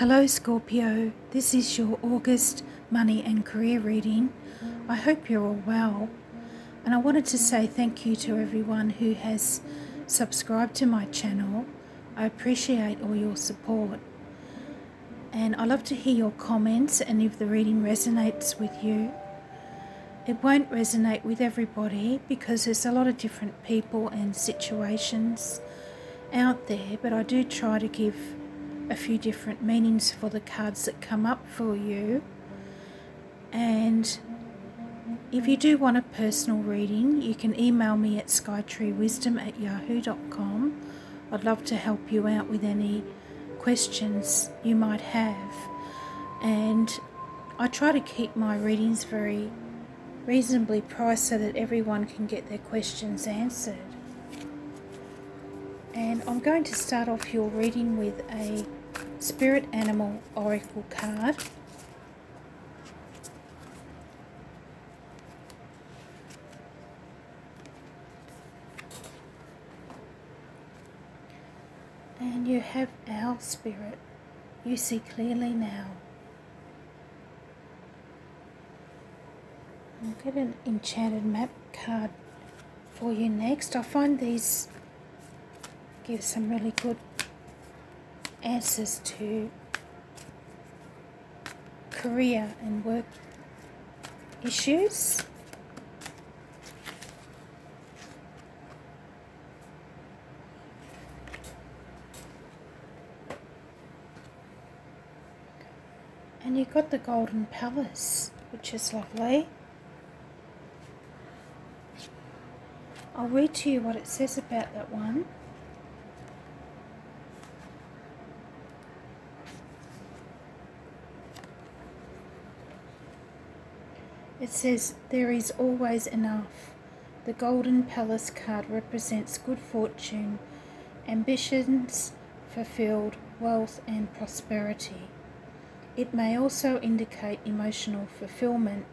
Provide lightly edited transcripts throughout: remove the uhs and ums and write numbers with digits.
Hello Scorpio, this is your August money and career reading. I hope you're all well, and I wanted to say thank you to everyone who has subscribed to my channel. I appreciate all your support, and I love to hear your comments and if the reading resonates with you. It won't resonate with everybody because there's a lot of different people and situations out there, but I do try to give a few different meanings for the cards that come up for you. And if you do want a personal reading, you can email me at skytreewisdom@yahoo.com. I'd love to help you out with any questions you might have, and I try to keep my readings very reasonably priced so that everyone can get their questions answered. And I'm going to start off your reading with a Spirit Animal Oracle card. And you have Our Spirit. You see clearly now. I'll get an Enchanted map card for you next. I find these give some really good answers to career and work issues. And you've got the Golden Palace, which is lovely. I'll read to you what it says about that one. It says, there is always enough. The Golden Palace card represents good fortune, ambitions fulfilled, wealth and prosperity. It may also indicate emotional fulfillment,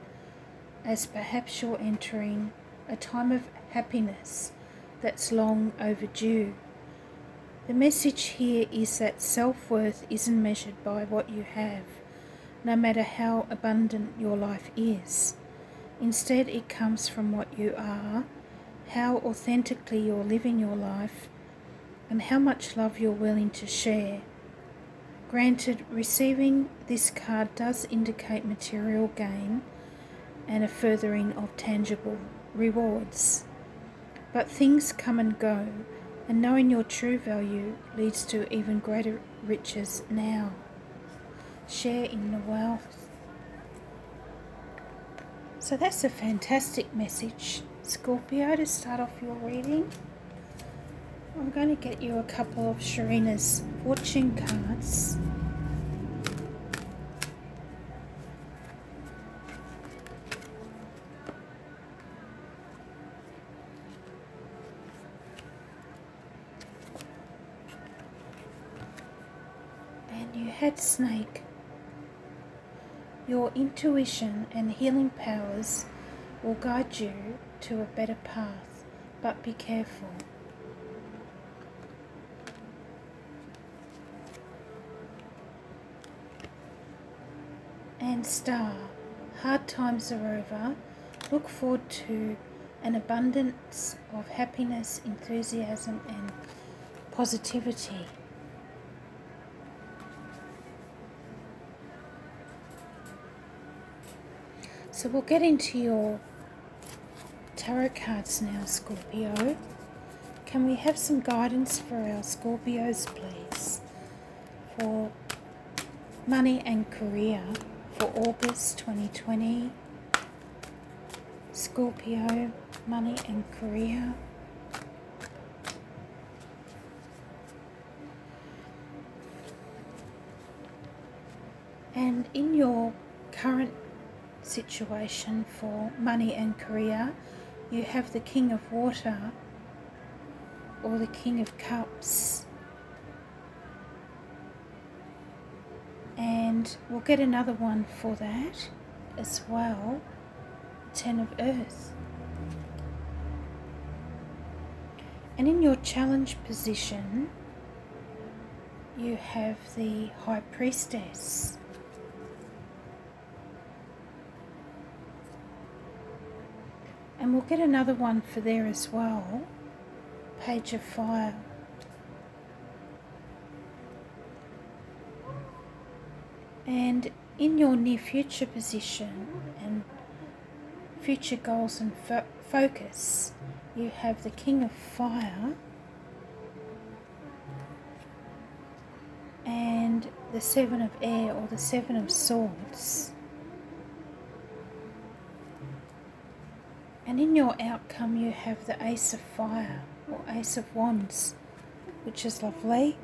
as perhaps you're entering a time of happiness that's long overdue. The message here is that self-worth isn't measured by what you have, no matter how abundant your life is. Instead, it comes from what you are, how authentically you're living your life, and how much love you're willing to share. Granted, receiving this card does indicate material gain and a furthering of tangible rewards. But things come and go, and knowing your true value leads to even greater riches now. Share in the wealth. So that's a fantastic message, Scorpio, to start off your reading. I'm going to get you a couple of Sharina's fortune cards. And you had Snake. Your intuition and healing powers will guide you to a better path, but be careful. And Star, hard times are over. Look forward to an abundance of happiness, enthusiasm and positivity. So we'll get into your tarot cards now, Scorpio. Can we have some guidance for our Scorpios, please, for money and career for August 2020? Scorpio, money and career. And in your current situation for money and career, you have the King of Water or the King of Cups, and we'll get another one for that as well, Ten of Earth. And in your challenge position, you have the High Priestess. And we'll get another one for there as well, Page of Fire. And in your near future position and future goals and focus, you have the King of Fire and the Seven of Air, or the Seven of Swords. And in your outcome you have the Ace of Fire, or Ace of Wands, which is lovely.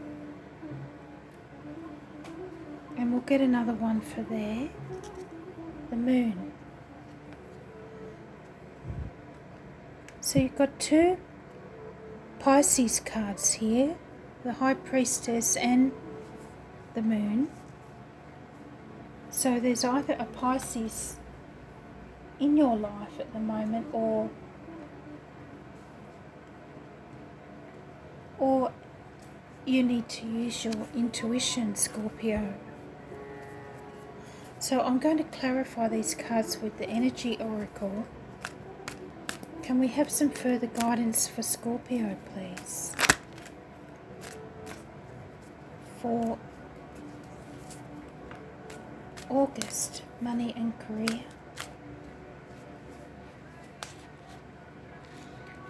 And we'll get another one for there, the Moon. So you've got two Pisces cards here, the High Priestess and the Moon. So there's either a Pisces in your life at the moment, or you need to use your intuition, Scorpio. So I'm going to clarify these cards with the Energy Oracle. Can we have some further guidance for Scorpio, please? For August, money and career.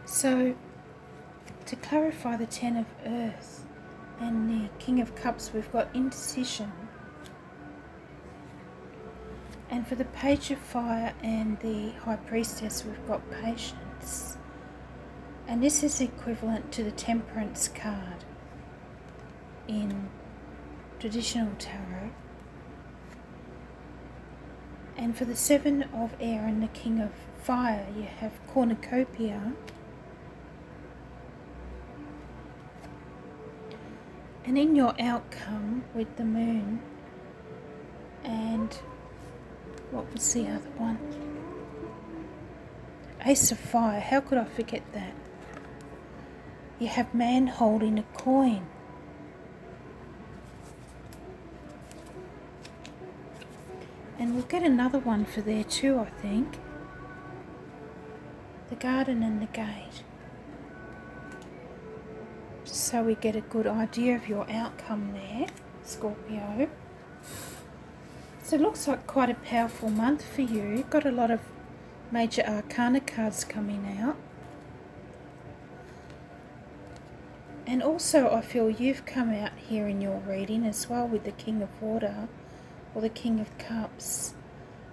So, to clarify the Ten of Earth and the King of Cups, we've got indecision. And for the Page of Fire and the High Priestess, we've got patience. And this is equivalent to the Temperance card in traditional tarot. And for the Seven of Air and the King of Fire, you have cornucopia. And in your outcome with the Moon, and what was the other one? Ace of Fire. How could I forget that? You have man holding a coin. And we'll get another one for there too, I think. The Garden and the Gate. Just so we get a good idea of your outcome there, Scorpio. So it looks like quite a powerful month for you. You've got a lot of major arcana cards coming out. And also I feel you've come out here in your reading as well with the King of Water, or the King of Cups,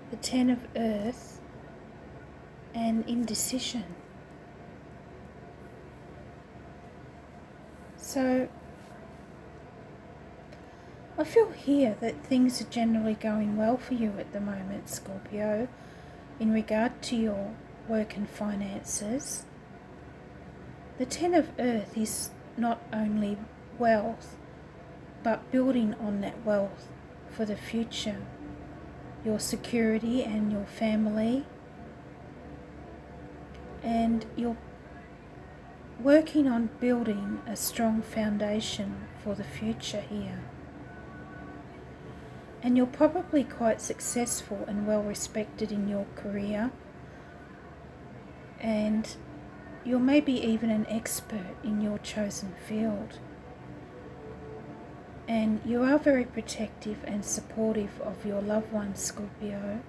the Ten of Earth, and indecision. So I feel here that things are generally going well for you at the moment, Scorpio, in regard to your work and finances. The Ten of Earth is not only wealth, but building on that wealth for the future, your security and your family, and you're working on building a strong foundation for the future here. And you're probably quite successful and well respected in your career, and you're maybe even an expert in your chosen field. And you are very protective and supportive of your loved ones, Scorpio.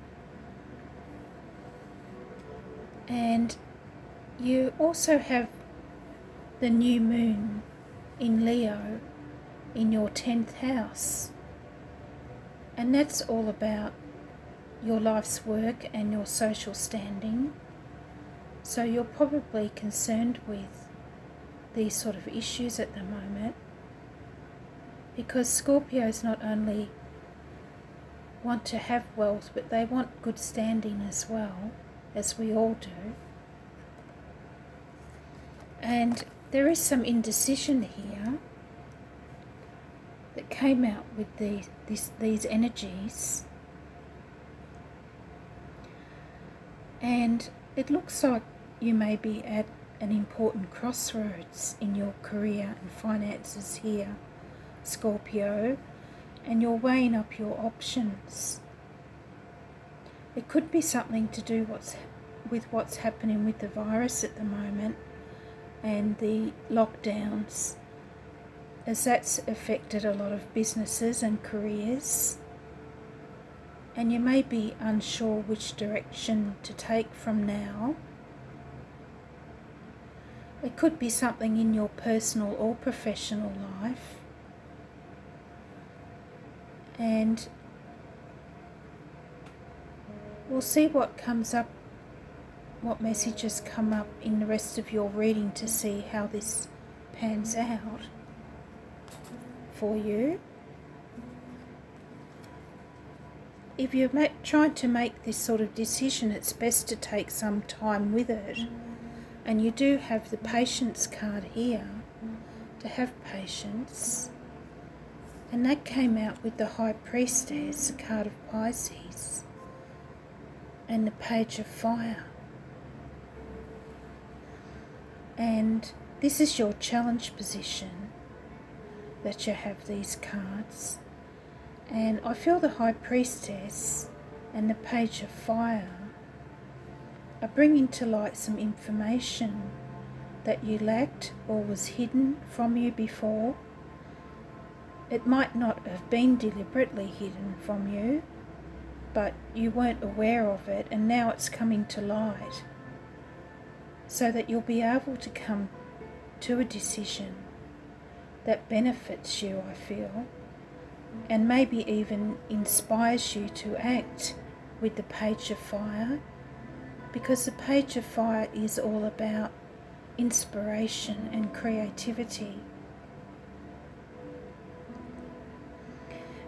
And you also have the new moon in Leo in your 10th house. And that's all about your life's work and your social standing. So you're probably concerned with these sort of issues at the moment, because Scorpios not only want to have wealth, but they want good standing as well, as we all do. And there is some indecision here that came out with these energies. And it looks like you may be at an important crossroads in your career and finances here, Scorpio, and you're weighing up your options. It could be something to do with what's happening with the virus at the moment and the lockdowns, as that's affected a lot of businesses and careers. And you may be unsure which direction to take from now. It could be something in your personal or professional life. And we'll see what comes up, what messages come up in the rest of your reading to see how this pans out for you. If you're trying to make this sort of decision, it's best to take some time with it. And you do have the patience card here, to have patience. And that came out with the High Priestess, the card of Pisces, and the Page of Fire. And this is your challenge position that you have these cards. And I feel the High Priestess and the Page of Fire are bringing to light some information that you lacked or was hidden from you before. It might not have been deliberately hidden from you, but you weren't aware of it, and now it's coming to light, so that you'll be able to come to a decision that benefits you, I feel, and maybe even inspires you to act with the Page of Fire, because the Page of Fire is all about inspiration and creativity.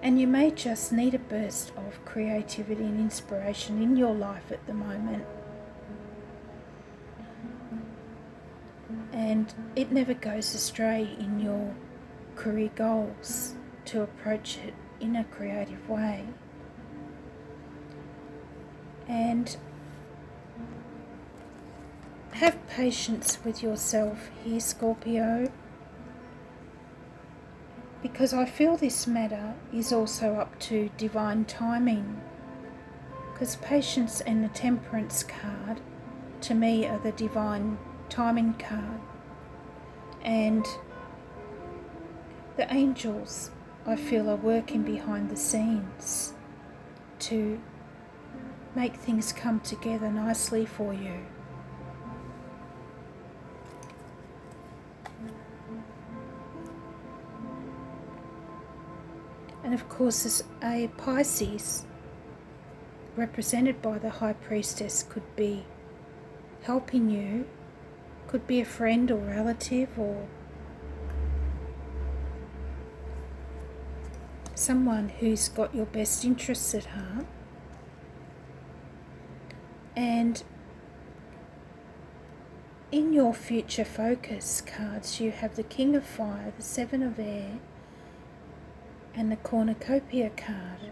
And you may just need a burst of creativity and inspiration in your life at the moment. And it never goes astray in your career goals to approach it in a creative way. And have patience with yourself here, Scorpio, because I feel this matter is also up to divine timing, because patience and the Temperance card to me are the divine timing card. And the angels, I feel, are working behind the scenes to make things come together nicely for you. And of course, as a Pisces, represented by the High Priestess, could be helping you, could be a friend or relative or someone who's got your best interests at heart. And in your future focus cards, you have the King of Fire, the Seven of Air, and the Cornucopia card.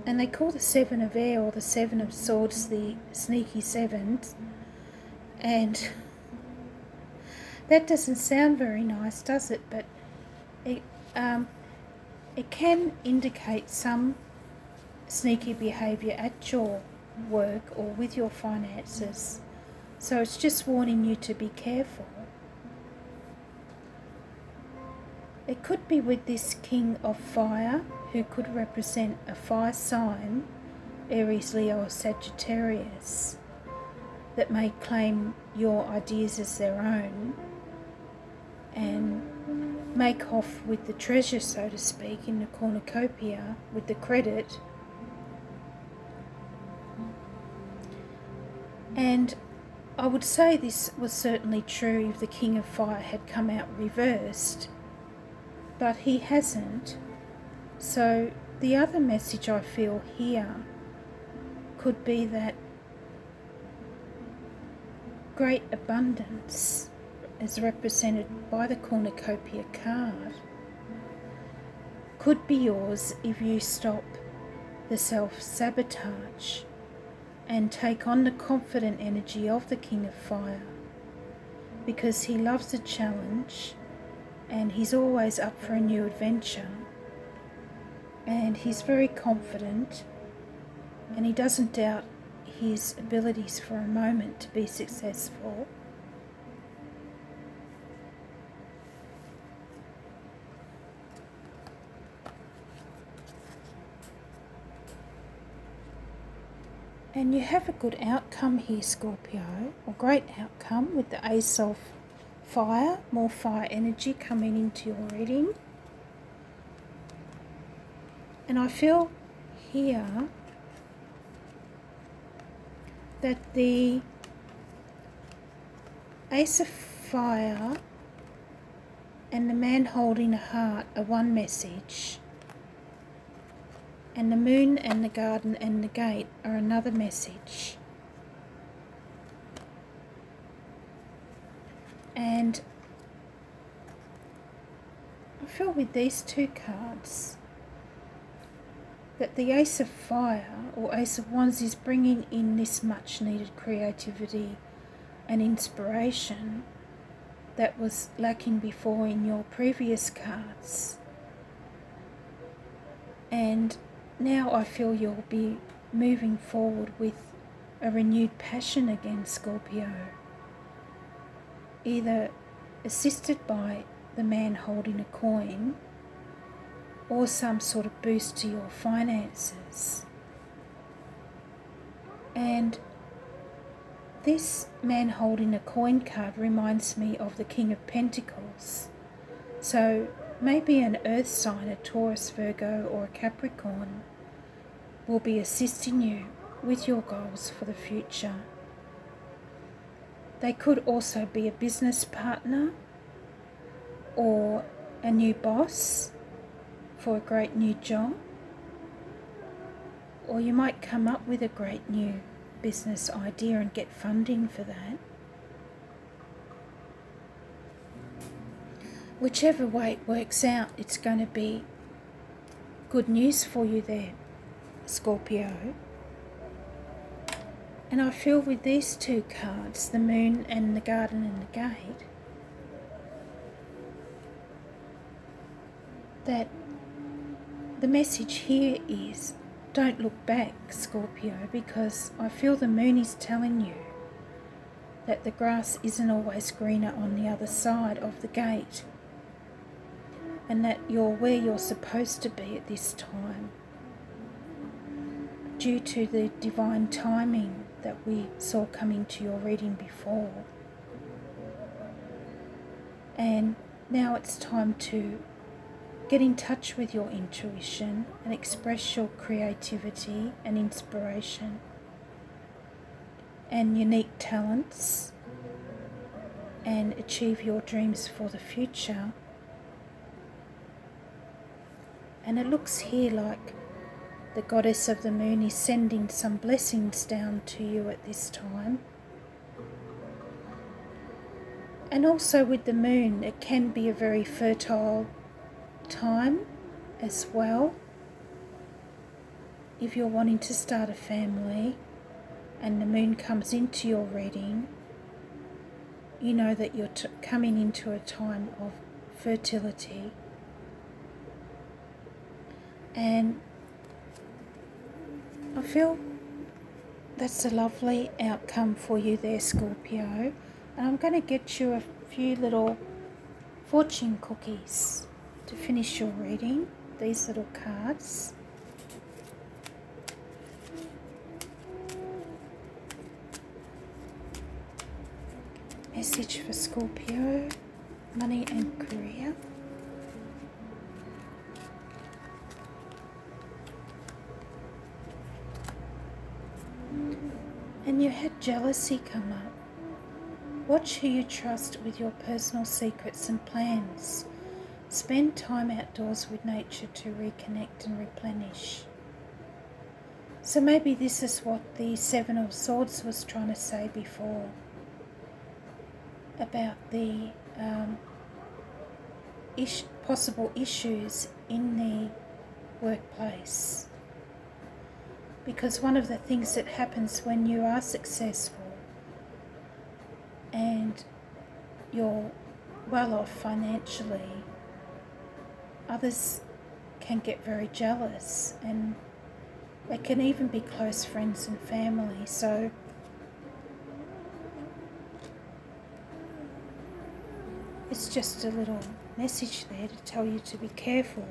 And they call the Seven of Air or the Seven of Swords the Sneaky Sevens. And that doesn't sound very nice, does it? But it can indicate some sneaky behaviour at your work or with your finances. So it's just warning you to be careful. It could be with this King of Fire, who could represent a fire sign, Aries, Leo or Sagittarius, that may claim your ideas as their own and make off with the treasure, so to speak, in the Cornucopia, with the credit. And I would say this was certainly true if the King of Fire had come out reversed, but he hasn't. So the other message I feel here could be that great abundance, as represented by the Cornucopia card, could be yours if you stop the self-sabotage and take on the confident energy of the King of Fire, because he loves a challenge and he's always up for a new adventure, and he's very confident, and he doesn't doubt his abilities for a moment to be successful. And you have a good outcome here, Scorpio, or great outcome with the Ace of Fire, more fire energy coming into your reading. And I feel here that the Ace of Fire and the man holding a heart are one message, and the moon and the garden and the gate are another message. And I feel with these two cards that the Ace of Fire or Ace of Wands is bringing in this much needed creativity and inspiration that was lacking before in your previous cards. And now I feel you'll be moving forward with a renewed passion again, Scorpio, either assisted by the man holding a coin or some sort of boost to your finances. And this man holding a coin card reminds me of the King of Pentacles. So maybe an earth sign, a Taurus, Virgo or a Capricorn, will be assisting you with your goals for the future. They could also be a business partner or a new boss for a great new job, or you might come up with a great new business idea and get funding for that. Whichever way it works out, it's going to be good news for you there, Scorpio. And I feel with these two cards, the moon and the garden and the gate, that the message here is don't look back, Scorpio, because I feel the moon is telling you that the grass isn't always greener on the other side of the gate, and that you're where you're supposed to be at this time due to the divine timing that we saw coming to your reading before. And now it's time to get in touch with your intuition and express your creativity and inspiration and unique talents and achieve your dreams for the future. And it looks here like the goddess of the moon is sending some blessings down to you at this time. And also with the moon, it can be a very fertile time as well. If you're wanting to start a family and the moon comes into your reading, you know that you're coming into a time of fertility. And I feel that's a lovely outcome for you there, Scorpio. And I'm going to get you a few little fortune cookies to finish your reading, these little cards. Message for Scorpio, money and career. And you had jealousy come up. Watch who you trust with your personal secrets and plans. Spend time outdoors with nature to reconnect and replenish. So maybe this is what the Seven of Swords was trying to say before about the possible issues in the workplace. Because one of the things that happens when you are successful and you're well off financially, others can get very jealous, and they can even be close friends and family. So it's just a little message there to tell you to be careful.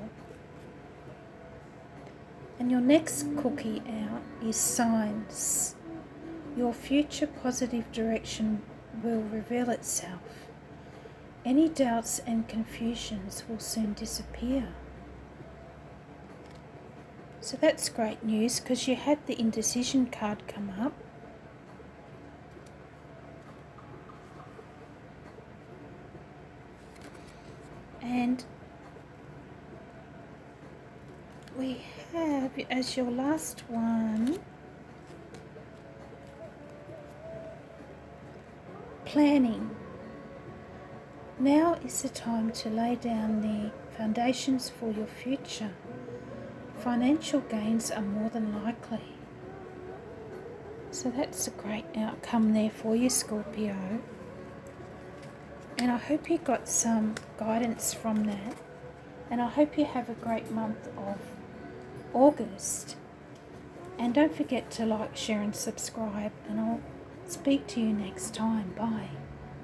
And your next cookie out is signs. Your future positive direction will reveal itself. Any doubts and confusions will soon disappear. So that's great news, because you had the indecision card come up. And we have as your last one, planning. Now is the time to lay down the foundations for your future. Financial gains are more than likely. So that's a great outcome there for you, Scorpio. And I hope you got some guidance from that. And I hope you have a great month of August. And don't forget to like, share and subscribe. And I'll speak to you next time. Bye.